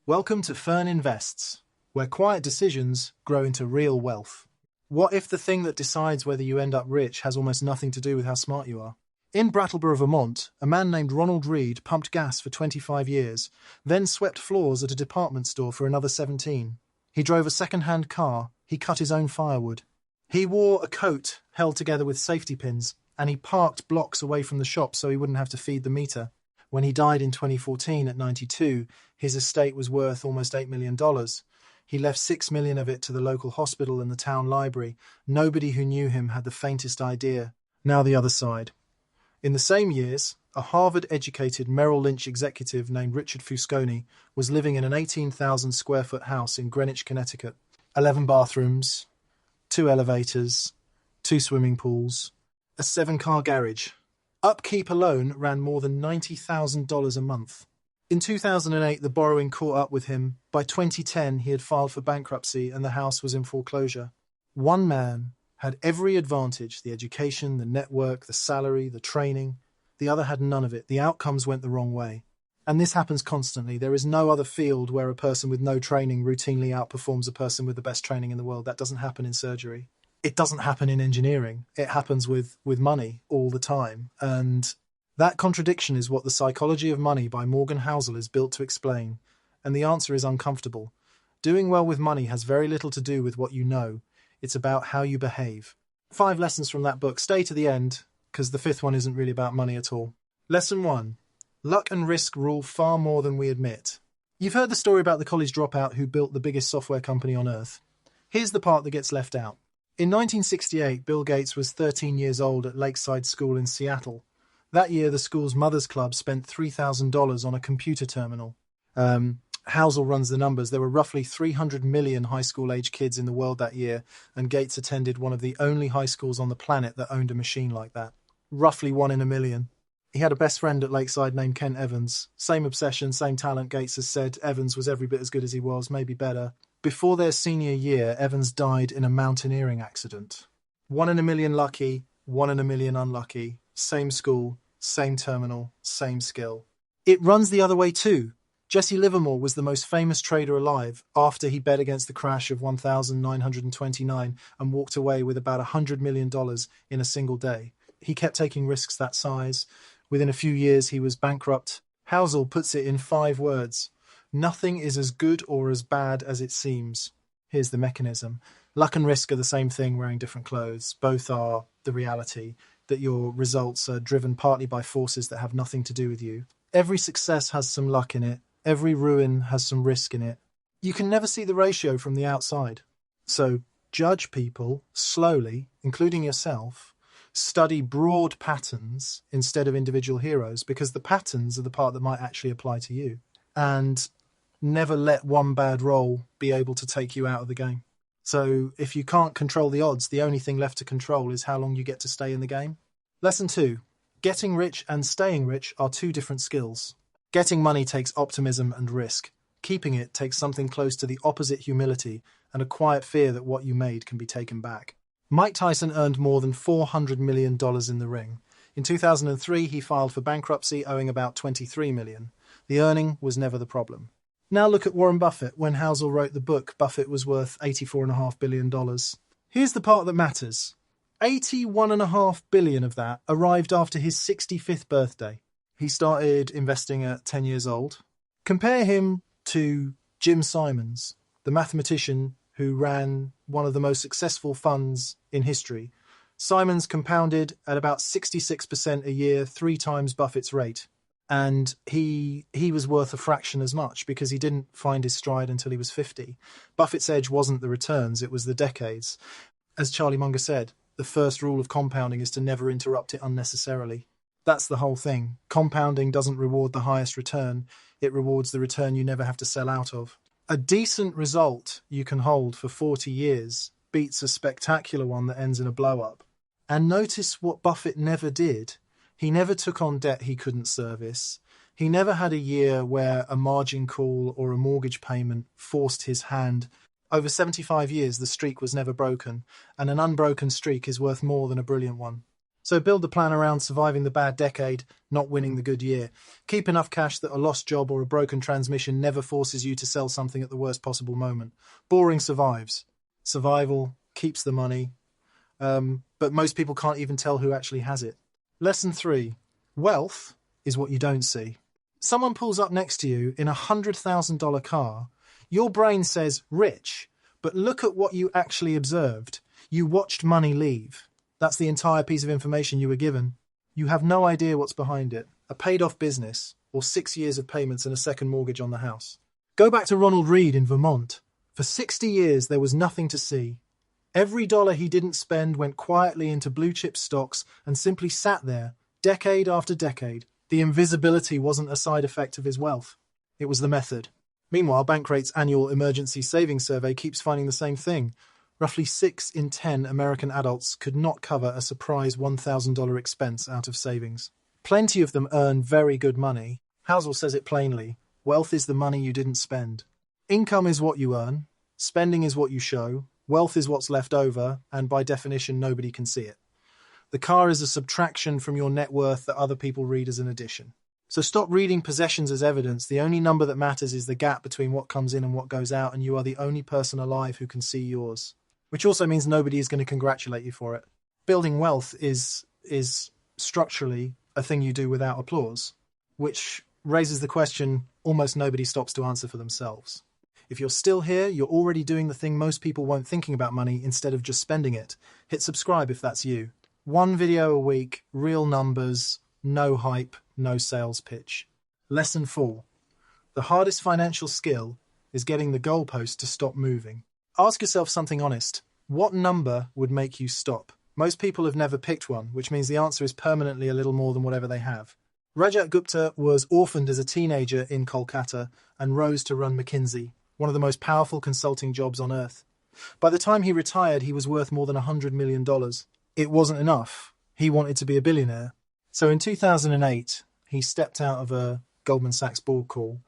Welcome to Fern Invests, where quiet decisions grow into real wealth. What if the thing that decides whether you end up rich has almost nothing to do with how smart you are? In Brattleboro, Vermont, a man named Ronald Read pumped gas for 25 years, then swept floors at a department store for another 17. He drove a second-hand car, he cut his own firewood. He wore a coat held together with safety pins, and he parked blocks away from the shop so he wouldn't have to feed the meter. When he died in 2014 at 92, his estate was worth almost $8 million. He left $6 million of it to the local hospital and the town library. Nobody who knew him had the faintest idea. Now the other side. In the same years, a Harvard-educated Merrill Lynch executive named Richard Fuscone was living in an 18,000 square foot house in Greenwich, Connecticut. 11 bathrooms, 2 elevators, 2 swimming pools, a 7-car garage. Upkeep alone ran more than $90,000 a month. In 2008, the borrowing caught up with him. By 2010, he had filed for bankruptcy and the house was in foreclosure. One man had every advantage: the education, the network, the salary, the training. The other had none of it. The outcomes went the wrong way. And this happens constantly. There is no other field where a person with no training routinely outperforms a person with the best training in the world. That doesn't happen in surgery. It doesn't happen in engineering. It happens with money all the time. And that contradiction is what The Psychology of Money by Morgan Housel is built to explain. And the answer is uncomfortable. Doing well with money has very little to do with what you know. It's about how you behave. 5 lessons from that book. Stay to the end, because the 5th one isn't really about money at all. Lesson 1. Luck and risk rule far more than we admit. You've heard the story about the college dropout who built the biggest software company on earth. Here's the part that gets left out. In 1968, Bill Gates was 13 years old at Lakeside School in Seattle. That year, the school's Mothers Club spent $3,000 on a computer terminal. Housel runs the numbers. There were roughly 300 million high school-age kids in the world that year, and Gates attended one of the only high schools on the planet that owned a machine like that. Roughly 1 in a million. He had a best friend at Lakeside named Ken Evans. Same obsession, same talent. Gates has said Evans was every bit as good as he was, maybe better. Before their senior year, Evans died in a mountaineering accident. 1 in a million lucky, 1 in a million unlucky. Same school, same terminal, same skill. It runs the other way too. Jesse Livermore was the most famous trader alive after he bet against the crash of 1929 and walked away with about $100 million in a single day. He kept taking risks that size. Within a few years, he was bankrupt. Housel puts it in 5 words. Nothing is as good or as bad as it seems. Here's the mechanism. Luck and risk are the same thing, wearing different clothes. Both are the reality that your results are driven partly by forces that have nothing to do with you. Every success has some luck in it. Every ruin has some risk in it. You can never see the ratio from the outside. So judge people slowly, including yourself. Study broad patterns instead of individual heroes, because the patterns are the part that might actually apply to you. And never let one bad roll be able to take you out of the game. So if you can't control the odds, the only thing left to control is how long you get to stay in the game. Lesson 2. Getting rich and staying rich are 2 different skills. Getting money takes optimism and risk. Keeping it takes something close to the opposite humility and a quiet fear that what you made can be taken back. Mike Tyson earned more than $400 million in the ring. In 2003, he filed for bankruptcy, owing about $23 million. The earning was never the problem. Now look at Warren Buffett. When Housel wrote the book, Buffett was worth $84.5 billion. Here's the part that matters. $81.5 billion of that arrived after his 65th birthday. He started investing at 10 years old. Compare him to Jim Simons, the mathematician who ran one of the most successful funds in history. Simons compounded at about 66% a year, 3 times Buffett's rate. And he was worth a fraction as much because he didn't find his stride until he was 50. Buffett's edge wasn't the returns, it was the decades. As Charlie Munger said, the first rule of compounding is to never interrupt it unnecessarily. That's the whole thing. Compounding doesn't reward the highest return, it rewards the return you never have to sell out of. A decent result you can hold for 40 years beats a spectacular one that ends in a blow-up. And notice what Buffett never did. He never took on debt he couldn't service. He never had a year where a margin call or a mortgage payment forced his hand. Over 75 years, the streak was never broken, and an unbroken streak is worth more than a brilliant one. So build the plan around surviving the bad decade, not winning the good year. Keep enough cash that a lost job or a broken transmission never forces you to sell something at the worst possible moment. Boring survives. Survival keeps the money, but most people can't even tell who actually has it. Lesson 3. Wealth is what you don't see. Someone pulls up next to you in a $100,000 car. Your brain says rich, but look at what you actually observed. You watched money leave. That's the entire piece of information you were given. You have no idea what's behind it. A paid-off business, or 6 years of payments and a second mortgage on the house. Go back to Ronald Read in Vermont. For 60 years, there was nothing to see. Every dollar he didn't spend went quietly into blue-chip stocks and simply sat there, decade after decade. The invisibility wasn't a side effect of his wealth. It was the method. Meanwhile, Bankrate's annual emergency savings survey keeps finding the same thing. Roughly 6 in 10 American adults could not cover a surprise $1,000 expense out of savings. Plenty of them earn very good money. Housel says it plainly. Wealth is the money you didn't spend. Income is what you earn. Spending is what you show. Wealth is what's left over, and by definition, nobody can see it. The car is a subtraction from your net worth that other people read as an addition. So stop reading possessions as evidence. The only number that matters is the gap between what comes in and what goes out, and you are the only person alive who can see yours. Which also means nobody is going to congratulate you for it. Building wealth is structurally a thing you do without applause, which raises the question almost nobody stops to answer for themselves. If you're still here, you're already doing the thing most people won't thinking about money instead of just spending it. Hit subscribe if that's you. 1 video a week, real numbers, no hype, no sales pitch. Lesson 4. The hardest financial skill is getting the goalpost to stop moving. Ask yourself something honest. What number would make you stop? Most people have never picked one, which means the answer is permanently a little more than whatever they have. Rajat Gupta was orphaned as a teenager in Kolkata and rose to run McKinsey, one of the most powerful consulting jobs on earth. By the time he retired, he was worth more than $100 million. It wasn't enough. He wanted to be a billionaire. So in 2008, he stepped out of a Goldman Sachs board call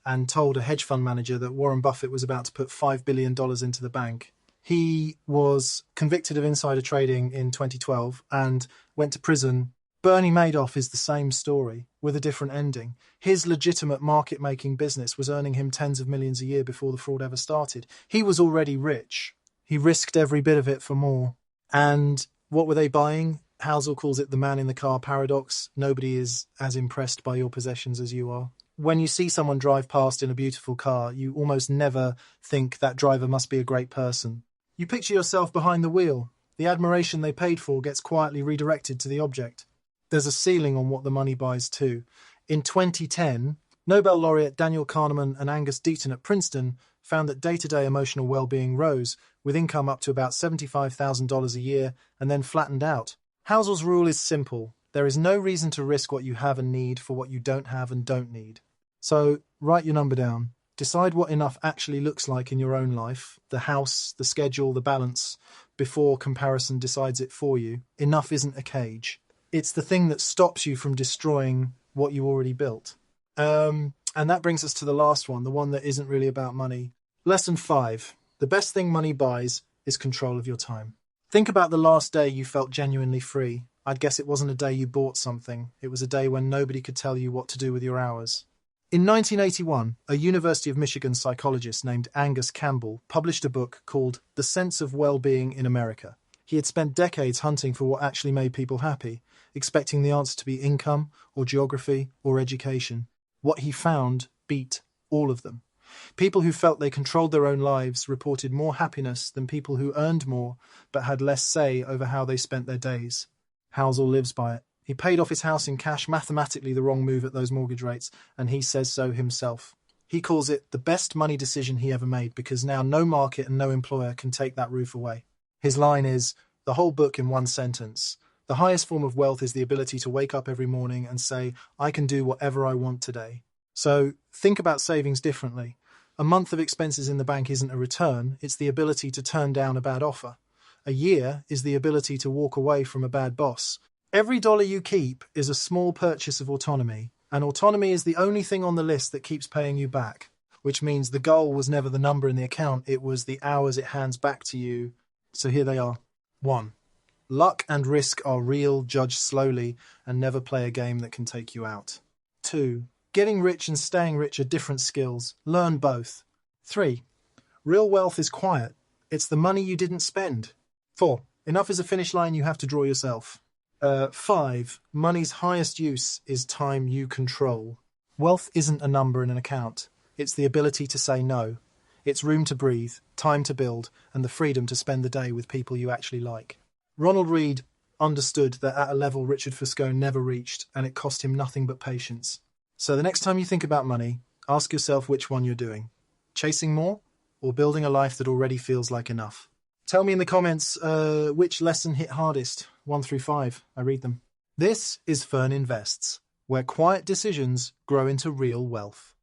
and told a hedge fund manager that Warren Buffett was about to put $5 billion into the bank. He was convicted of insider trading in 2012 and went to prison. Bernie Madoff is the same story, with a different ending. His legitimate market-making business was earning him tens of millions a year before the fraud ever started. He was already rich. He risked every bit of it for more. And what were they buying? Housel calls it the man in the car paradox. Nobody is as impressed by your possessions as you are. When you see someone drive past in a beautiful car, you almost never think that driver must be a great person. You picture yourself behind the wheel. The admiration they paid for gets quietly redirected to the object. There's a ceiling on what the money buys too. In 2010, Nobel laureate Daniel Kahneman and Angus Deaton at Princeton found that day-to-day emotional well-being rose, with income up to about $75,000 a year and then flattened out. Housel's rule is simple. There is no reason to risk what you have and need for what you don't have and don't need. So write your number down. Decide what enough actually looks like in your own life, the house, the schedule, the balance, before comparison decides it for you. Enough isn't a cage. It's the thing that stops you from destroying what you already built. And that brings us to the last one, the one that isn't really about money. Lesson 5. The best thing money buys is control of your time. Think about the last day you felt genuinely free. I'd guess it wasn't a day you bought something. It was a day when nobody could tell you what to do with your hours. In 1981, a University of Michigan psychologist named Angus Campbell published a book called The Sense of Well-Being in America. He had spent decades hunting for what actually made people happy, expecting the answer to be income or geography or education. What he found beat all of them. People who felt they controlled their own lives reported more happiness than people who earned more but had less say over how they spent their days. Housel lives by it. He paid off his house in cash, mathematically the wrong move at those mortgage rates, and he says so himself. He calls it the best money decision he ever made because now no market and no employer can take that roof away. His line is, the whole book in one sentence, the highest form of wealth is the ability to wake up every morning and say, I can do whatever I want today. So think about savings differently. A month of expenses in the bank isn't a return, it's the ability to turn down a bad offer. A year is the ability to walk away from a bad boss. Every dollar you keep is a small purchase of autonomy, and autonomy is the only thing on the list that keeps paying you back, which means the goal was never the number in the account, it was the hours it hands back to you. So here they are. 1. Luck and risk are real, judge slowly, and never play a game that can take you out. 2. Getting rich and staying rich are different skills. Learn both. 3. Real wealth is quiet. It's the money you didn't spend. 4. Enough is a finish line you have to draw yourself. 5. Money's highest use is time you control. Wealth isn't a number in an account. It's the ability to say no. It's room to breathe, time to build, and the freedom to spend the day with people you actually like. Ronald Read understood that at a level Richard Fuscone never reached, and it cost him nothing but patience. So the next time you think about money, ask yourself which one you're doing. Chasing more, or building a life that already feels like enough? Tell me in the comments which lesson hit hardest, 1 through 5. I read them. This is Fern Invests, where quiet decisions grow into real wealth.